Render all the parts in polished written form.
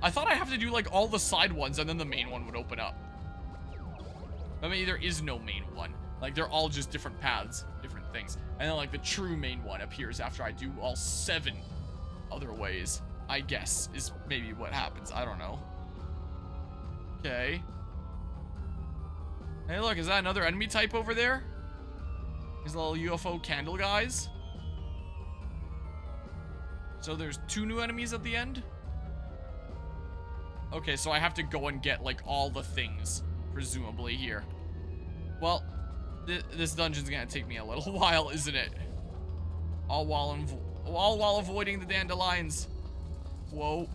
I thought I have to do like all the side ones and then the main one would open up. I mean, there is no main one. Like, they're all just different paths, different things. And then, like, the true main one appears after I do all 7 other ways, I guess, is maybe what happens. I don't know. Okay. Hey, look, is that another enemy type over there? These little UFO candle guys. So there's 2 new enemies at the end? Okay, so I have to go and get, like, all the things, presumably, here. Well, this dungeon's gonna take me a little while, isn't it? All while avoiding the dandelions. Whoa.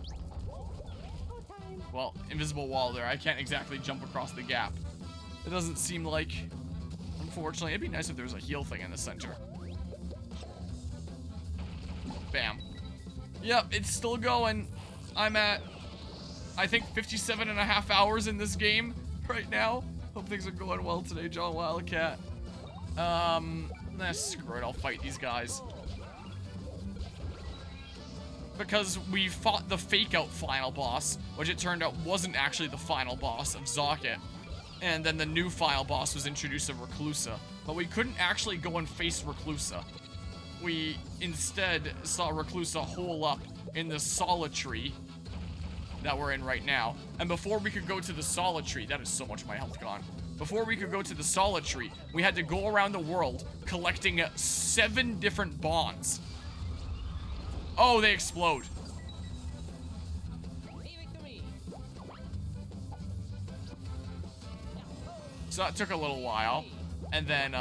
Well, invisible wall there. I can't exactly jump across the gap. It doesn't seem like... Unfortunately, it'd be nice if there was a heal thing in the center. Bam. Yep, it's still going. I'm at, I think, 57.5 hours in this game right now. Hope things are going well today, John Wildcat. Nah, screw it. I'll fight these guys. Because we fought the fake-out final boss, which it turned out wasn't actually the final boss of Zocket. And then the new final boss was introduced of Reclusa. But we couldn't actually go and face Reclusa. We instead saw Reclusa hole up in the solitary that we're in right now. And before we could go to the solitary, that is so much of my health gone. Before we could go to the solitary, we had to go around the world collecting 7 different bonds. Oh, they explode. So that took a little while. And then,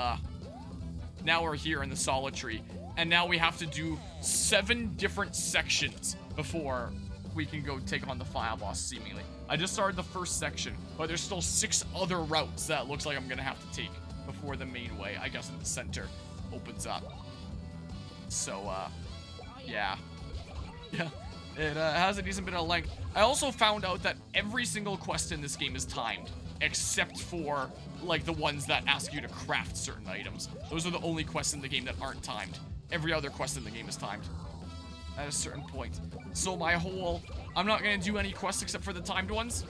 now we're here in the solitary. And now we have to do 7 different sections before we can go take on the final boss, seemingly. I just started the first section, but there's still 6 other routes that it looks like I'm gonna have to take before the main way, I guess in the center, opens up. So, yeah. Yeah, it has a decent bit of length. I also found out that every single quest in this game is timed, except for, like, the ones that ask you to craft certain items. Those are the only quests in the game that aren't timed. Every other quest in the game is timed at a certain point. So my whole, I'm not gonna do any quests except for the timed ones.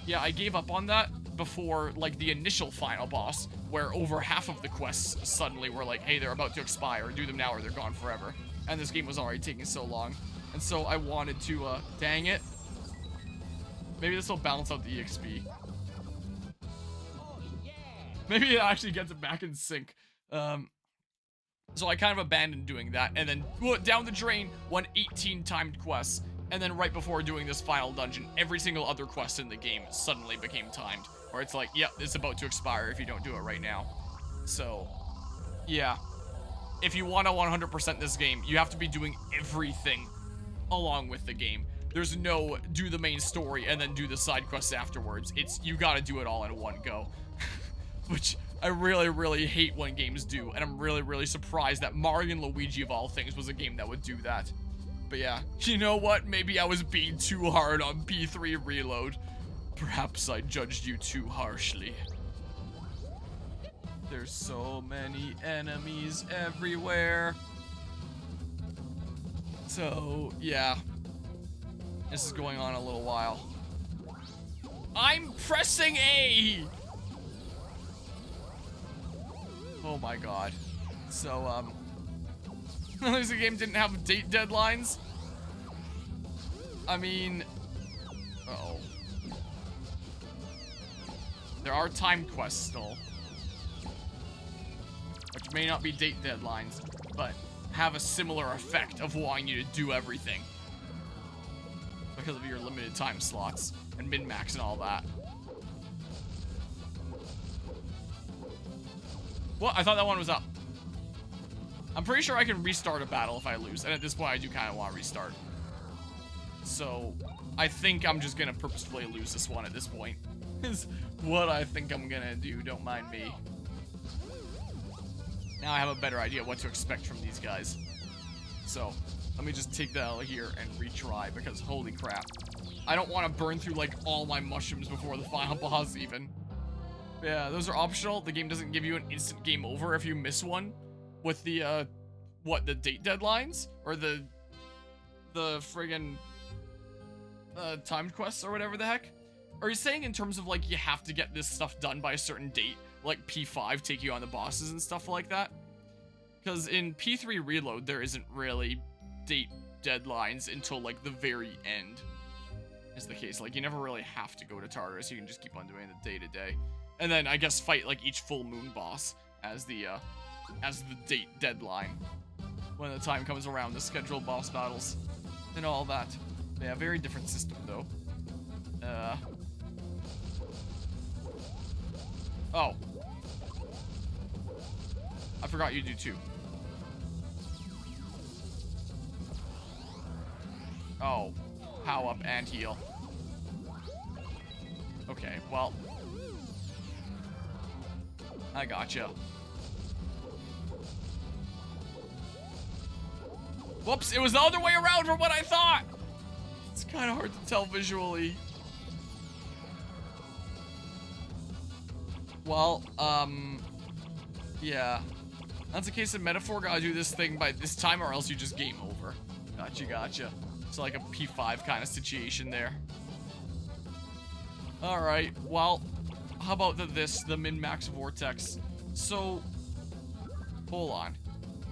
Yeah, I gave up on that before, like, the initial final boss, where over half of the quests suddenly were like, hey, they're about to expire, do them now or they're gone forever. And this game was already taking so long. And so I wanted to, dang it. Maybe this will balance out the EXP. Maybe it actually gets it back in sync. So I kind of abandoned doing that, and then down the drain went 18 timed quests, and then right before doing this final dungeon, every single other quest in the game suddenly became timed, where it's like, yep, it's about to expire if you don't do it right now. So, yeah. If you want to 100% this game, you have to be doing everything along with the game. There's no do the main story and then do the side quests afterwards. It's, you gotta do it all in one go. Which I really, really hate when games do, and I'm really, really surprised that Mario and Luigi, of all things, was a game that would do that. But yeah, you know what? Maybe I was being too hard on P3 Reload. Perhaps I judged you too harshly. There's so many enemies everywhere. So, yeah. This is going on a little while. I'm pressing A! Oh my god. So, at least the game didn't have date deadlines. I mean... Uh-oh. There are timed quests still. Which may not be date deadlines, but have a similar effect of wanting you to do everything. Because of your limited time slots and min-max and all that. What? I thought that one was up. I'm pretty sure I can restart a battle if I lose, and at this point I do kind of want to restart. So, I think I'm just gonna purposefully lose this one at this point. Is what I think I'm gonna do, don't mind me. Now I have a better idea what to expect from these guys. So, let me just take that out of here and retry, because holy crap. I don't want to burn through, like, all my mushrooms before the final boss, even. Yeah, those are optional. The game doesn't give you an instant game over if you miss one. With the, what, the date deadlines? Or the friggin'... timed quests or whatever the heck? Are you saying in terms of like you have to get this stuff done by a certain date, like P5 take you on the bosses and stuff like that? Because in P3 Reload there isn't really date deadlines until like the very end is the case. Like you never really have to go to Tartarus, you can just keep on doing the day to day. And then I guess fight like each full moon boss as the date deadline when the time comes around to schedule boss battles and all that. Yeah, very different system though. Oh. I forgot you do too. Oh. Pow up and heal. Okay, well. I gotcha. Whoops, it was the other way around from what I thought! It's kind of hard to tell visually. Well, yeah. That's a case of metaphor, gotta do this thing by this time or else you just game over. Gotcha. It's like a P5 kind of situation there. Alright, well, how about the min-max vortex? So, hold on.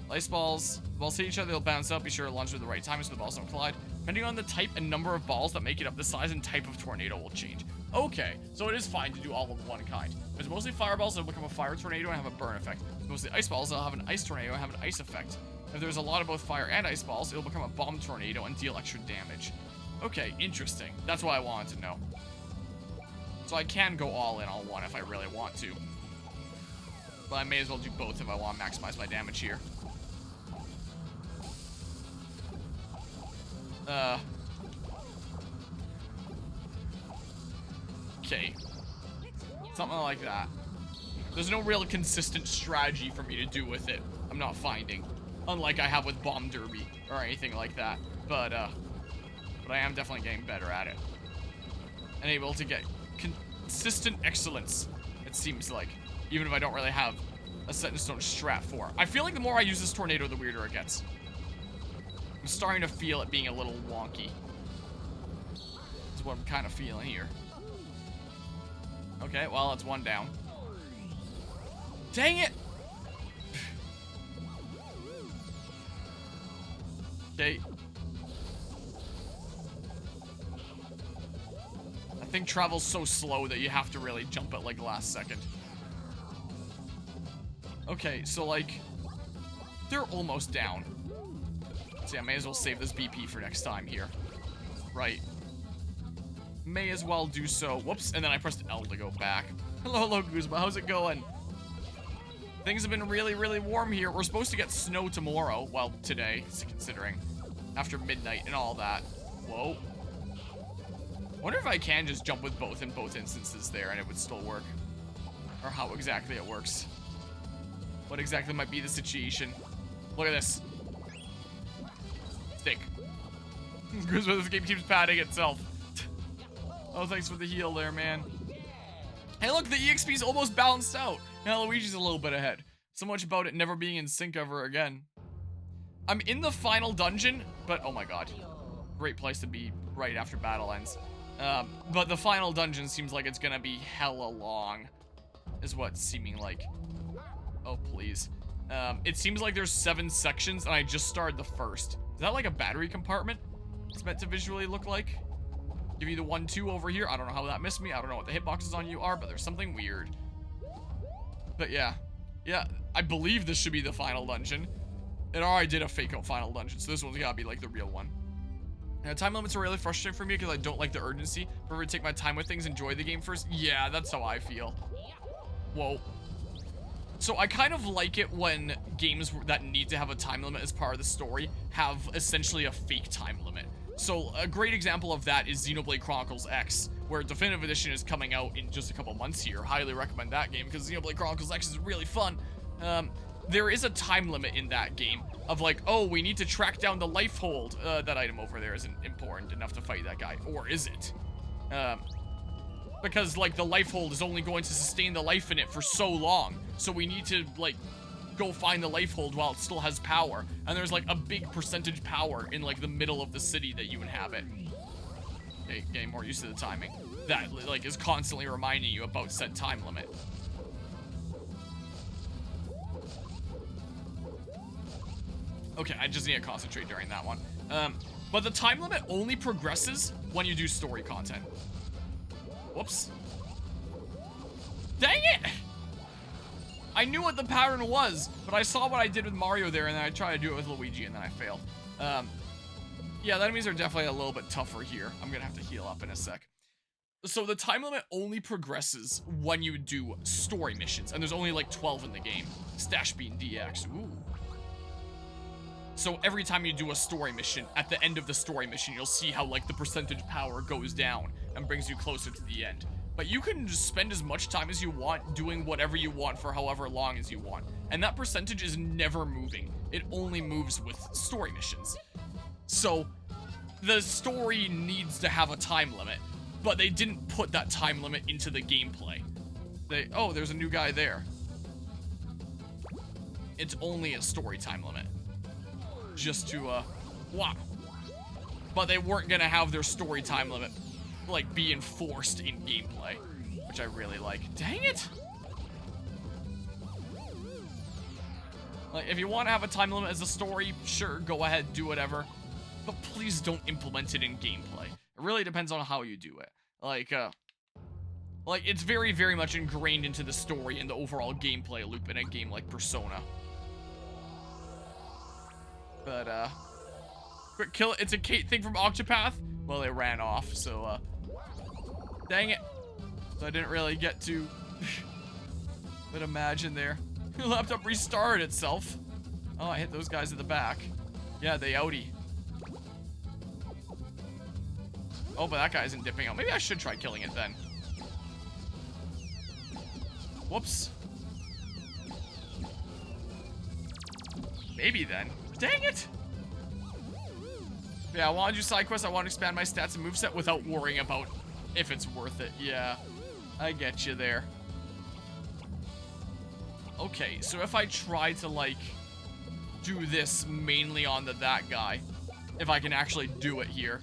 Ice balls. The balls hit each other, they'll bounce up. Be sure to launch at the right time so the balls don't collide. Depending on the type and number of balls that make it up, the size and type of tornado will change. Okay, so it is fine to do all of one kind. If it's mostly fireballs, it'll become a fire tornado and have a burn effect. If it's mostly ice balls, it'll have an ice tornado and have an ice effect. If there's a lot of both fire and ice balls, it'll become a bomb tornado and deal extra damage. Okay, interesting. That's what I wanted to know. So I can go all in on one if I really want to. But I may as well do both if I want to maximize my damage here. Okay. Something like that. There's no real consistent strategy for me to do with it. I'm not finding. Unlike I have with Bomb Derby or anything like that. But I am definitely getting better at it. And able to get consistent excellence, it seems like. Even if I don't really have a set in stone strat for. I feel like the more I use this tornado, the weirder it gets. I'm starting to feel it being a little wonky. That's what I'm kind of feeling here. Okay, well, that's one down. Dang it! Okay. That thing travels so slow that you have to really jump at, like, last second. Okay, so, like, they're almost down. So, yeah, may as well save this BP for next time here. Right. May as well do so. Whoops, and then I pressed L to go back. Hello, Guzma, how's it going? Things have been really, really warm here. We're supposed to get snow tomorrow. Well, today, considering. After midnight and all that. Whoa. I wonder if I can just jump with both in both instances there and it would still work. Or how exactly it works. What exactly might be the situation. Look at this. Stick. Guzma, this game keeps patting itself. Oh, thanks for the heal there, man. Hey, look, the EXP's almost balanced out. Now Luigi's a little bit ahead. So much about it never being in sync ever again. I'm in the final dungeon, but oh my god. Great place to be right after battle ends. But the final dungeon seems like it's gonna be hella long, is what's seeming like. Oh, please. It seems like there's 7 sections, and I just started the first. Is that like a battery compartment? It's meant to visually look like? Give you the 1-2 over here. I don't know how that missed me. I don't know what the hitboxes on you are, but there's something weird. But yeah. Yeah, I believe this should be the final dungeon. It already did a fake out final dungeon, so this one's gotta be like the real one. Now, time limits are really frustrating for me because I don't like the urgency. I prefer to take my time with things, enjoy the game first. Yeah, that's how I feel. Whoa. So I kind of like it when games that need to have a time limit as part of the story have essentially a fake time limit. So a great example of that is Xenoblade Chronicles X, where Definitive Edition is coming out in just a couple months here. Highly recommend that game because Xenoblade Chronicles X is really fun. There is a time limit in that game of like, oh, we need to track down the life hold. That item over there isn't important enough to fight that guy. Or is it? Because, like, the life hold is only going to sustain the life in it for so long. So we need to, like, go find the life hold while it still has power. And there's, like, a big percentage power in, like, the middle of the city that you inhabit. Okay, getting more used to the timing. That, like, is constantly reminding you about said time limit. Okay, I just need to concentrate during that one. But the time limit only progresses when you do story content. Whoops. Dang it! I knew what the pattern was, but I saw what I did with Mario there, and then I tried to do it with Luigi, and then I failed. Yeah, the enemies are definitely a little bit tougher here. I'm gonna have to heal up in a sec. So the time limit only progresses when you do story missions, and there's only like 12 in the game. Stash Bean DX, ooh. So every time you do a story mission, at the end of the story mission, you'll see how like the percentage power goes down and brings you closer to the end. But you can just spend as much time as you want doing whatever you want for however long as you want. And that percentage is never moving. It only moves with story missions. So the story needs to have a time limit, but they didn't put that time limit into the gameplay. Oh, there's a new guy there. It's only a story time limit. Just to, wow. But they weren't gonna have their story time limit, like, be enforced in gameplay, which I really like. Dang it! Like, if you want to have a time limit as a story, sure, go ahead, do whatever. But please don't implement it in gameplay. It really depends on how you do it. Like, it's very, very much ingrained into the story and the overall gameplay loop in a game like Persona. But, quick kill. It's a Kate thing from Octopath. Well, they ran off, so, dang it. So I didn't really get to, but imagine there. Your laptop restarted itself. Oh, I hit those guys at the back. Yeah, they outie. Oh, but that guy isn't dipping out. Maybe I should try killing it then. Whoops. Maybe then. Dang it! Yeah, I want to do side quests. I want to expand my stats and moveset without worrying about if it's worth it. Yeah, I get you there. Okay, so if I try to, like, do this mainly on that guy, if I can actually do it here,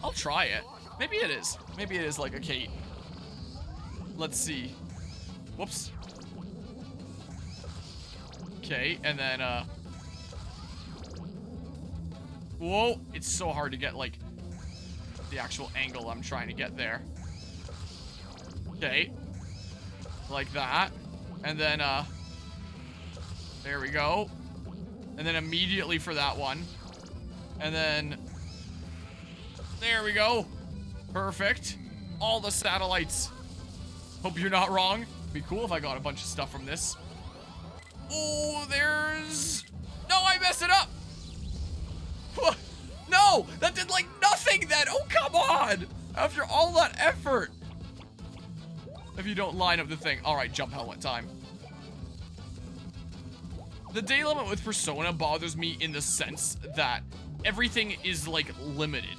I'll try it. Maybe it is. Maybe it is like a Kate. Let's see. Whoops. Okay, and then, whoa, it's so hard to get, like, the actual angle I'm trying to get there. Okay. Like that. And then, there we go. And then immediately for that one. And then, there we go. Perfect. All the satellites. Hope you're not wrong. It'd be cool if I got a bunch of stuff from this. Oh, there's... No, I messed it up! No! That did, like, nothing then! Oh, come on! After all that effort! If you don't line up the thing. Alright, jump helmet time. The day limit with Persona bothers me in the sense that everything is, like, limited.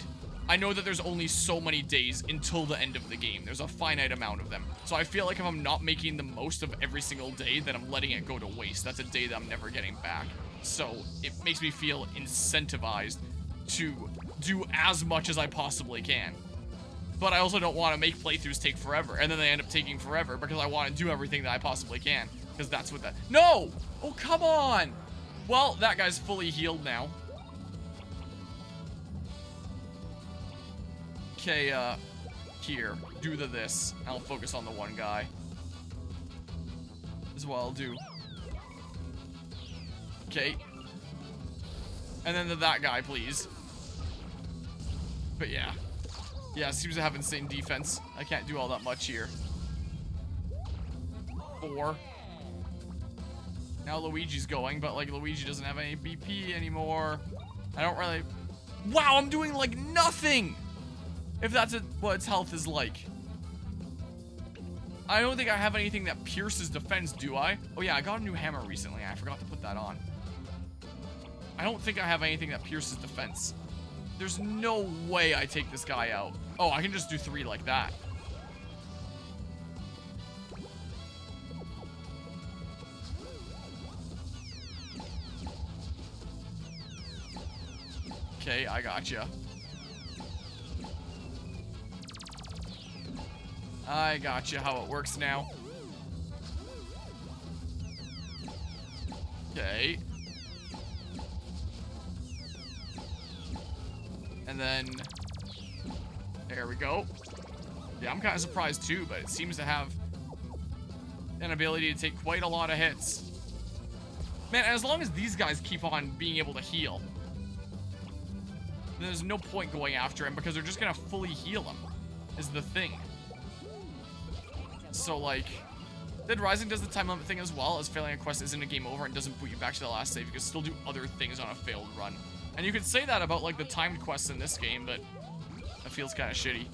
I know that there's only so many days until the end of the game. There's a finite amount of them. So I feel like if I'm not making the most of every single day, then I'm letting it go to waste. That's a day that I'm never getting back. So it makes me feel incentivized to do as much as I possibly can. But I also don't want to make playthroughs take forever, and then they end up taking forever because I want to do everything that I possibly can. Because that's what that... No! Oh, come on! Well, that guy's fully healed now. Okay, here, do this. I'll focus on the one guy. Is what I'll do. Okay. And then that guy, please. But yeah. Yeah, seems to have insane defense. I can't do all that much here. 4. Now Luigi's going, but like Luigi doesn't have any BP anymore. I don't really... Wow, I'm doing like nothing! If that's what its health is like. I don't think I have anything that pierces defense, do I? Oh yeah, I got a new hammer recently. I forgot to put that on. I don't think I have anything that pierces defense. There's no way I take this guy out. Oh, I can just do 3 like that. Okay, I gotcha. I got you how it works now. Okay. And then, there we go. Yeah, I'm kind of surprised too, but it seems to have an ability to take quite a lot of hits. Man, as long as these guys keep on being able to heal, there's no point going after him because they're just gonna fully heal him, is the thing. So, like, Dead Rising does the time limit thing as well, as failing a quest isn't a game over and doesn't put you back to the last save. You can still do other things on a failed run. And you could say that about, like, the timed quests in this game, but that feels kind of shitty.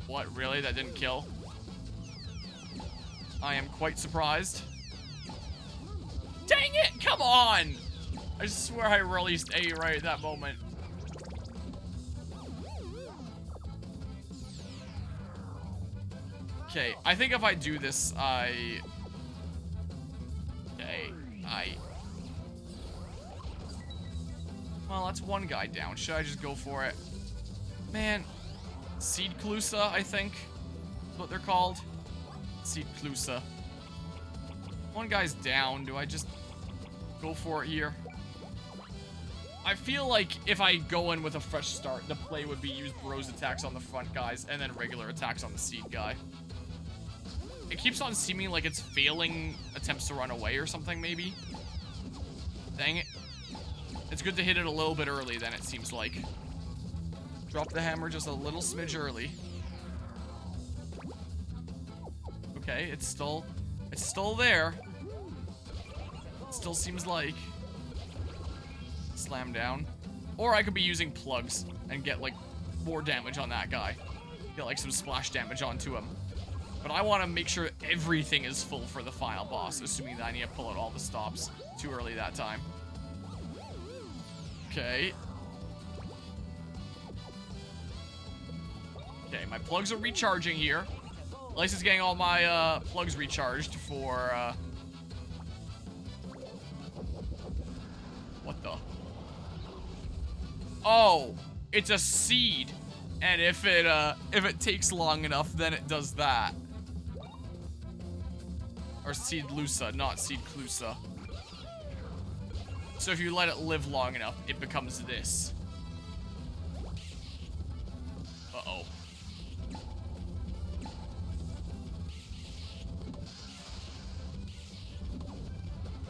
What, really? That didn't kill? I am quite surprised. Dang it! Come on! I swear I released A right at that moment. Okay, I think if I do this, well, that's one guy down. Should I just go for it? Man, Seed Clusa, I think is what they're called. Seed Clusa. One guy's down. Do I just go for it here? I feel like if I go in with a fresh start, the play would be use bros attacks on the front guys and then regular attacks on the seed guy. It keeps on seeming like it's failing attempts to run away or something, maybe. Dang it. It's good to hit it a little bit early, then, it seems like. Drop the hammer just a little smidge early. Okay, it's still there. It still seems like. Slam down. Or I could be using plugs and get, like, more damage on that guy. Get, like, some splash damage onto him. But I want to make sure everything is full for the final boss, assuming that I need to pull out all the stops too early that time. Okay. Okay, my plugs are recharging here. At least it's getting all my plugs recharged for what the? Oh, it's a seed. And if it takes long enough, then it does that. Or Seed Lusa, not Seed Clusa. So if you let it live long enough, it becomes this. Uh-oh.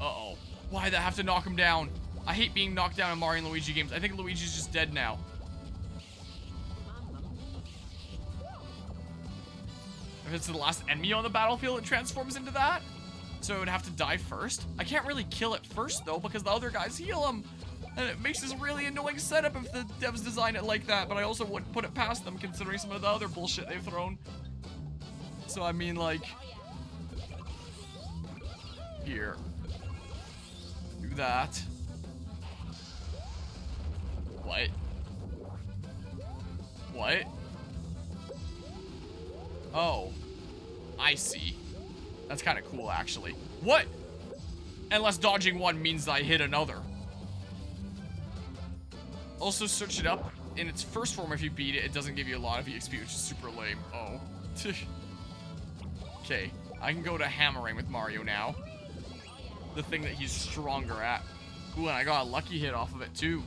Uh-oh. Why'd that have to knock him down? I hate being knocked down in Mario and Luigi games. I think Luigi's just dead now. If it's the last enemy on the battlefield, it transforms into that. So it would have to die first. I can't really kill it first, though, because the other guys heal him. And it makes this really annoying setup if the devs design it like that. But I also wouldn't put it past them, considering some of the other bullshit they've thrown. So, I mean, like... Here. Do that. What? What? Oh. I see. That's kind of cool, actually. What? Unless dodging one means I hit another. Also, search it up. In its first form, if you beat it, it doesn't give you a lot of EXP, which is super lame. Oh. Okay. I can go to hammering with Mario now. The thing that he's stronger at. Ooh, and I got a lucky hit off of it, too.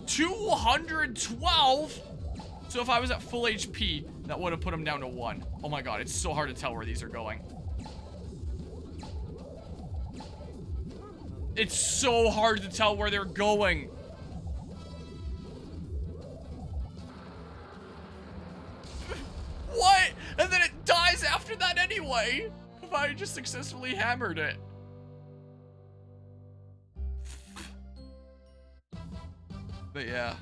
212? So if I was at full HP, that would have put him down to 1. Oh my god, it's so hard to tell where these are going. It's so hard to tell where they're going. What? And then it dies after that anyway. If I just successfully hammered it. But yeah.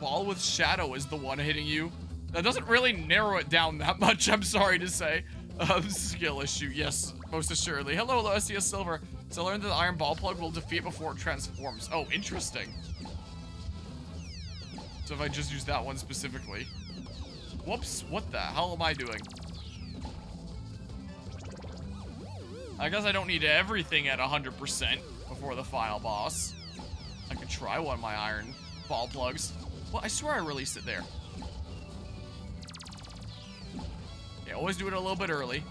Ball with Shadow is the one hitting you. That doesn't really narrow it down that much, I'm sorry to say. Skill issue, yes, most assuredly. Hello, SDS Silver. So learn that the iron ball plug will defeat it before it transforms. Oh, interesting. So if I just use that one specifically. Whoops, what the hell am I doing? I guess I don't need everything at 100% before the final boss. I could try one of my iron ball plugs. Well, I swear I released it there. Okay, always do it a little bit early.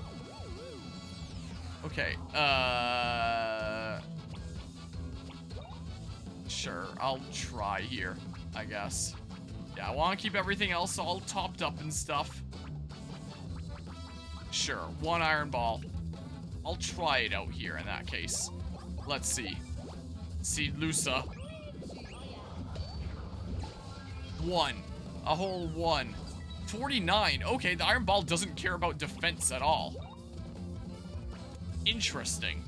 Okay, sure, I'll try here, I guess. Yeah, I want to keep everything else all topped up and stuff. Sure, one iron ball. I'll try it out here in that case. Let's see. See, Lusa. One. A whole one. 49. Okay, the iron ball doesn't care about defense at all. Interesting.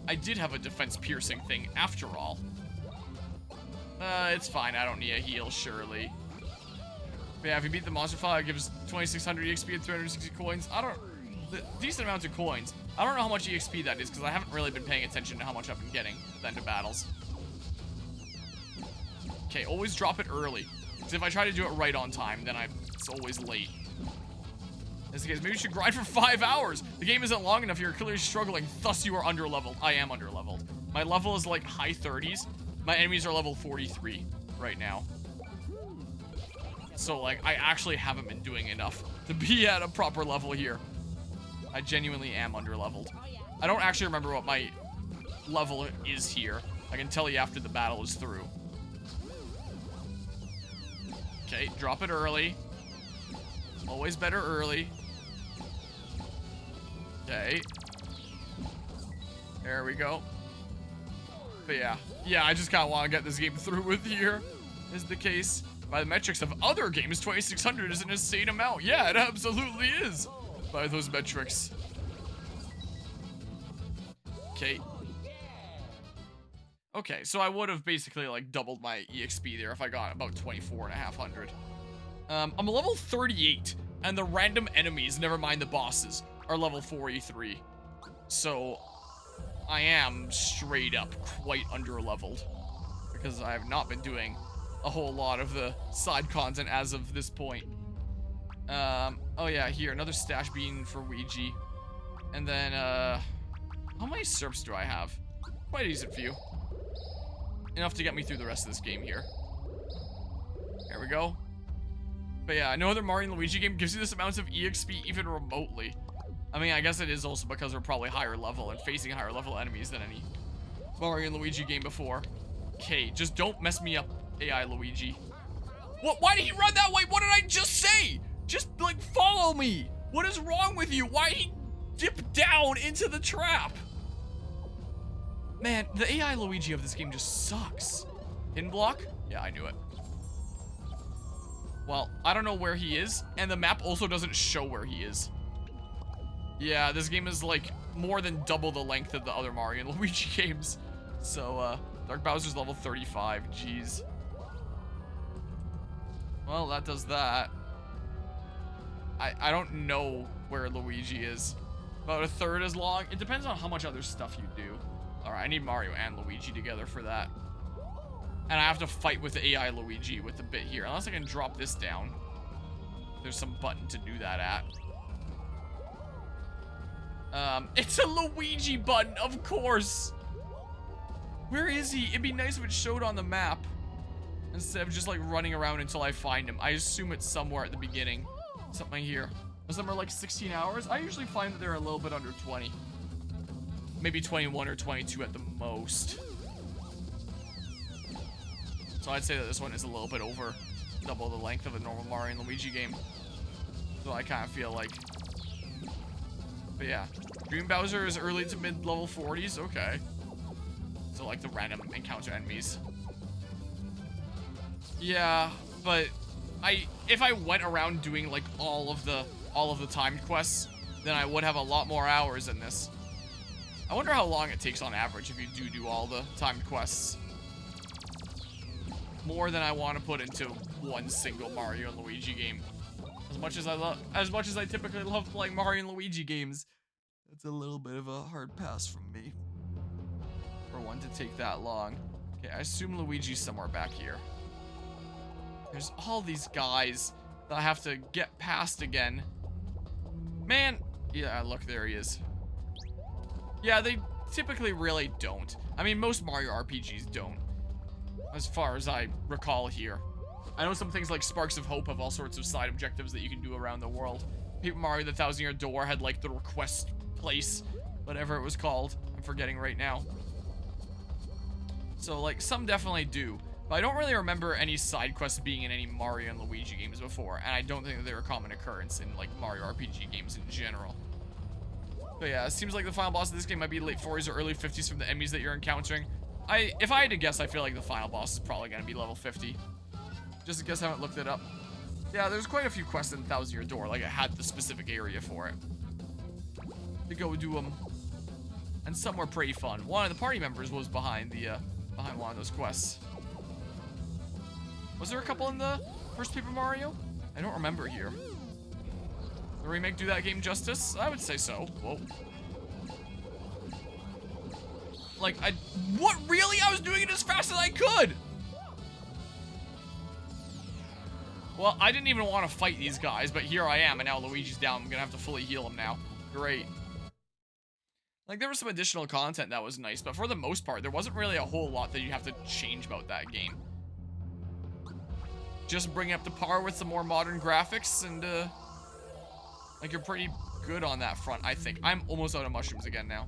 I did have a defense piercing thing after all. It's fine. I don't need a heal, surely. But yeah, if you beat the monster file, it gives 2600 EXP and 360 coins. Decent amounts of coins. I don't know how much EXP that is because I haven't really been paying attention to how much I've been getting at the end of battles. Okay, always drop it early. Because if I try to do it right on time, then it's always late. As the case, maybe you should grind for 5 hours. The game isn't long enough. You're clearly struggling. Thus, you are underleveled. I am underleveled. My level is like high 30s. My enemies are level 43 right now. So, like, I actually haven't been doing enough to be at a proper level here. I genuinely am underleveled. I don't actually remember what my level is here. I can tell you after the battle is through. Okay, drop it early. Always better early. Okay. There we go. But yeah, I just kind of want to get this game through with here, is the case. By the metrics of other games, 2600 is an insane amount. Yeah, it absolutely is. By those metrics. Okay. Okay, so I would have basically like doubled my EXP there if I got about 24,500. I'm level 38, and the random enemies, never mind the bosses, are level 43. So I am straight up quite underleveled because I have not been doing a whole lot of the side content as of this point. Oh yeah, here, another stash bean for Luigi. And then, how many serps do I have? Quite a decent few. Enough to get me through the rest of this game here. There we go. But yeah, no other Mario and Luigi game gives you this amount of EXP even remotely. I mean, I guess it is also because we're probably higher level and facing higher level enemies than any Mario and Luigi game before. Okay, just don't mess me up, AI Luigi. What? Why did he run that way? What did I just say? Just, like, follow me. What is wrong with you? Why did he dip down into the trap? Man, the AI Luigi of this game just sucks. Hidden block? Yeah, I knew it. Well, I don't know where he is, and the map also doesn't show where he is. Yeah, this game is, like, more than double the length of the other Mario and Luigi games. So, Dark Bowser's level 35. Jeez. Well, that does that. I don't know where Luigi is. About a third as long. It depends on how much other stuff you do. Alright, I need Mario and Luigi together for that. And I have to fight with the AI Luigi with the bit here. Unless I can drop this down. There's some button to do that at. It's a Luigi button, of course! Where is he? It'd be nice if it showed on the map. Instead of just like running around until I find him. I assume it's somewhere at the beginning. Something here. Some are like 16 hours. I usually find that they're a little bit under 20. Maybe 21 or 22 at the most. So I'd say that this one is a little bit over double the length of a normal Mario and Luigi game. So I kind of feel like... But yeah. Dream Bowser is early to mid level 40s. Okay. So like the random encounter enemies. Yeah, but if I went around doing like all of the timed quests, then I would have a lot more hours in this. I wonder how long it takes on average if you do all the timed quests. More than I want to put into one single Mario and Luigi game. As much as I typically love playing Mario and Luigi games, it's a little bit of a hard pass from me for one to take that long. Okay, I assume Luigi's somewhere back here. There's all these guys that I have to get past again. Man! Yeah, look, there he is. Yeah, they typically really don't. I mean, most Mario RPGs don't, as far as I recall here. I know some things like Sparks of Hope have all sorts of side objectives that you can do around the world. Paper Mario the Thousand Year Door had like the request place, whatever it was called. I'm forgetting right now. So like some definitely do, but I don't really remember any side quests being in any Mario and Luigi games before, and I don't think that they're a common occurrence in like Mario RPG games in general. But yeah, it seems like the final boss of this game might be late 40s or early 50s from the enemies that you're encountering. If I had to guess, I feel like the final boss is probably gonna be level 50. Just in case I haven't looked it up. Yeah, there's quite a few quests in Thousand Year Door, like it had the specific area for it. To go do them. And some were pretty fun. One of the party members was behind one of those quests. Was there a couple in the first Paper Mario? I don't remember here. The remake do that game justice? I would say so. Whoa. Like, what, really? I was doing it as fast as I could! Well, I didn't even want to fight these guys, but here I am, and now Luigi's down. I'm gonna have to fully heal him now. Great. Like, there was some additional content that was nice, but for the most part, there wasn't really a whole lot that you have to change about that game. Just bring it up to par with some more modern graphics, and, like, you're pretty good on that front, I think. I'm almost out of mushrooms again now.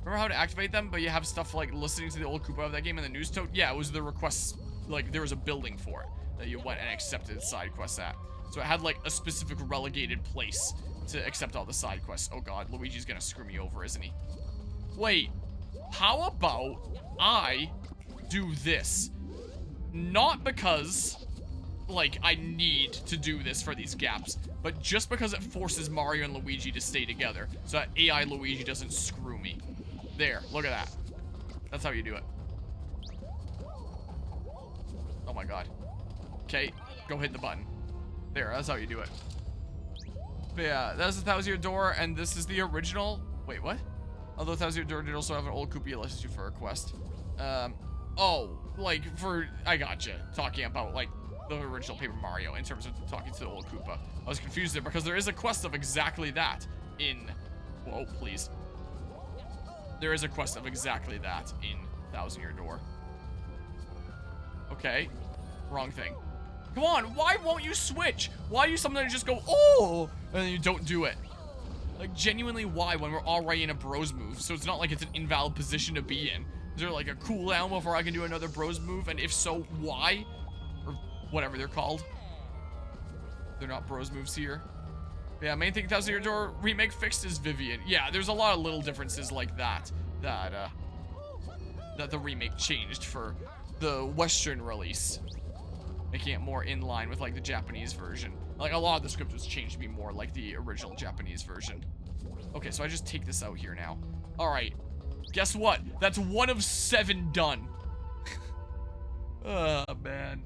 Remember how to activate them, but you have stuff like listening to the old Koopa of that game and the news tote? Yeah, it was the requests, like, there was a building for it that you went and accepted side quests at. So it had, like, a specific relegated place to accept all the side quests. Oh god, Luigi's gonna screw me over, isn't he? Wait, how about I do this? Not because, like, I need to do this for these gaps, but just because it forces Mario and Luigi to stay together, so that AI Luigi doesn't screw me. There, look at that. That's how you do it. Oh my god. Okay, go hit the button. There, that's how you do it. But yeah, that's the Thousand Year Door, and this is the original. Wait, what? Although Thousand Year Door did also have an old Koopa that lets you for a quest. Oh, like for, I gotcha. Talking about like the original Paper Mario in terms of talking to the old Koopa. I was confused there because there is a quest of exactly that in, whoa, please. There is a quest of exactly that in Thousand Year Door. Okay, wrong thing. Come on, why won't you switch? Why do you sometimes just go, oh, and then you don't do it? Like, genuinely, why when we're already in a bros move? So it's not like it's an invalid position to be in. Is there like a cooldown before I can do another bros move? And if so, why? Or whatever they're called. They're not bros moves here. But yeah, main thing Thousand Year Door remake fixed is Vivian. Yeah, there's a lot of little differences like that. That the remake changed for the Western release. Making it more in line with like the Japanese version. Like a lot of the script was changed to be more like the original Japanese version. Okay, so I just take this out here now. All right, guess what? That's 1 of 7 done. Oh man.